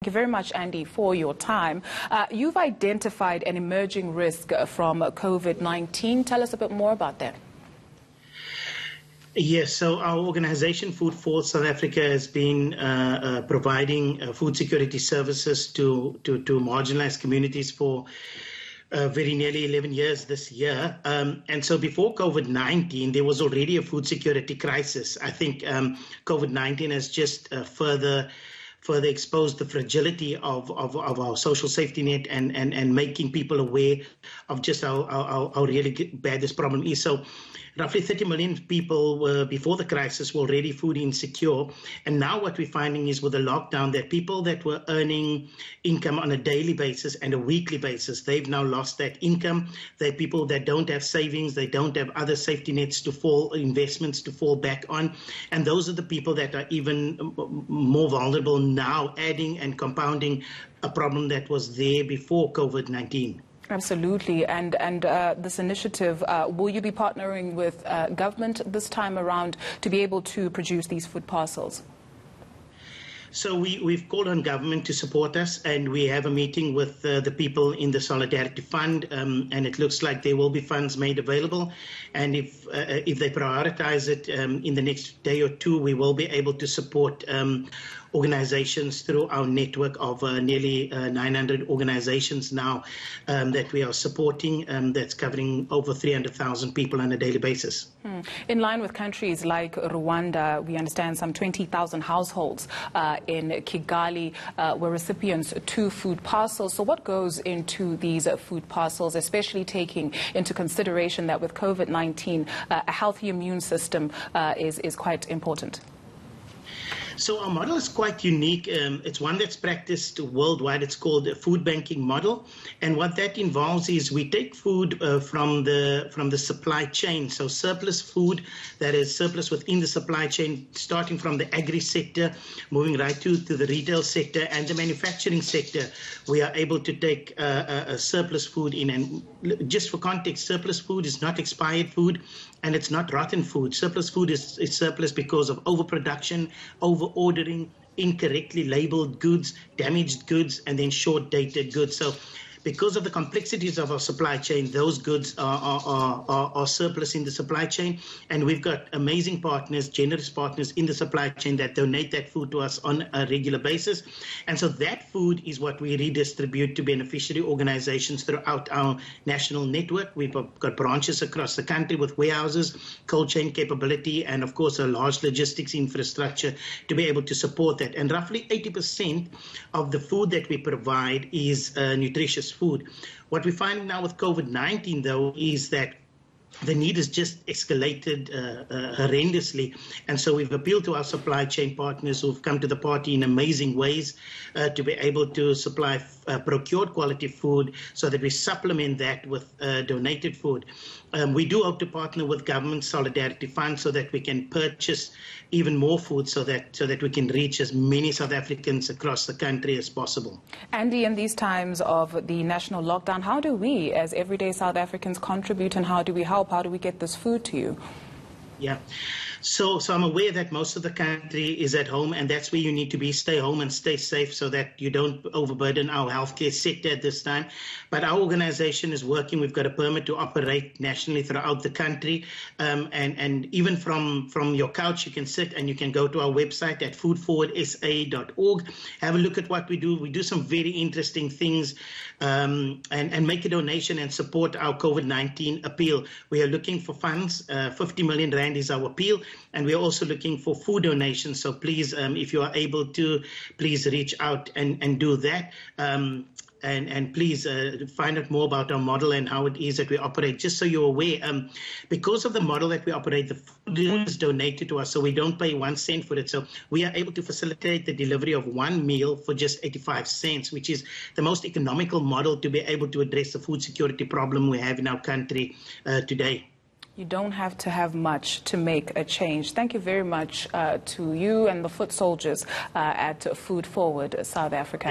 Thank you very much, Andy, for your time. You've identified an emerging risk from COVID-19. Tell us a bit more about that. Yes, so our organization, Food Forward South Africa, has been providing food security services to marginalized communities for very nearly 11 years this year. And so before COVID-19, there was already a food security crisis. I think COVID-19 has just further exposed the fragility of our social safety net and making people aware of just how really bad this problem is. So roughly 30 million people were, before the crisis, were already food insecure. And now what we're finding is with the lockdown that people that were earning income on a daily basis and a weekly basis, they've now lost that income. They're people that don't have savings, they don't have other safety nets investments to fall back on. And those are the people that are even more vulnerable now, adding and compounding a problem that was there before COVID-19. Absolutely. And this initiative, will you be partnering with government this time around to be able to produce these food parcels? So we've called on government to support us, and we have a meeting with the people in the Solidarity Fund, and it looks like there will be funds made available. And if they prioritize it in the next day or two, we will be able to support organizations through our network of nearly 900 organizations now that we are supporting, that's covering over 300,000 people on a daily basis. In line with countries like Rwanda, we understand some 20,000 households in Kigali were recipients to food parcels. So what goes into these food parcels, especially taking into consideration that with COVID-19, a healthy immune system is quite important? So our model is quite unique. It's one that's practiced worldwide. It's called a food banking model. And what that involves is we take food from the supply chain. So surplus food that is surplus within the supply chain, starting from the agri sector, moving right to the retail sector and the manufacturing sector. We are able to take a surplus food in. And just for context, surplus food is not expired food and it's not rotten food. Surplus food is surplus because of overproduction, over-ordering, incorrectly labeled goods, damaged goods, and then short-dated goods. So because of the complexities of our supply chain, those goods are surplus in the supply chain. And we've got amazing partners, generous partners in the supply chain that donate that food to us on a regular basis. And so that food is what we redistribute to beneficiary organizations throughout our national network. We've got branches across the country with warehouses, cold chain capability, and of course a large logistics infrastructure to be able to support that. And roughly 80% of the food that we provide is nutritious food. What we're finding now with COVID-19, though, is that the need has just escalated horrendously. And so we've appealed to our supply chain partners who've come to the party in amazing ways to be able to supply procured quality food so that we supplement that with donated food. We do hope to partner with Government Solidarity Fund so that we can purchase even more food so that we can reach as many South Africans across the country as possible. Andy, in these times of the national lockdown, how do we as everyday South Africans contribute and how do we help? How do we get this food to you? Yeah. So I'm aware that most of the country is at home, and that's where you need to be. Stay home and stay safe so that you don't overburden our healthcare sector at this time. But our organization is working. We've got a permit to operate nationally throughout the country. And even from your couch, you can sit and you can go to our website at foodforwardsa.org. Have a look at what we do. We do some very interesting things and make a donation and support our COVID-19 appeal. We are looking for funds. 50 million rand is our appeal. And we're also looking for food donations. So please, if you are able to, please reach out and do that. And please find out more about our model and how it is that we operate, just so you're aware. Because of the model that we operate, the food is donated to us, so we don't pay 1 cent for it. So we are able to facilitate the delivery of one meal for just 85 cents, which is the most economical model to be able to address the food security problem we have in our country today. You don't have to have much to make a change. Thank you very much to you and the foot soldiers at Food Forward South Africa.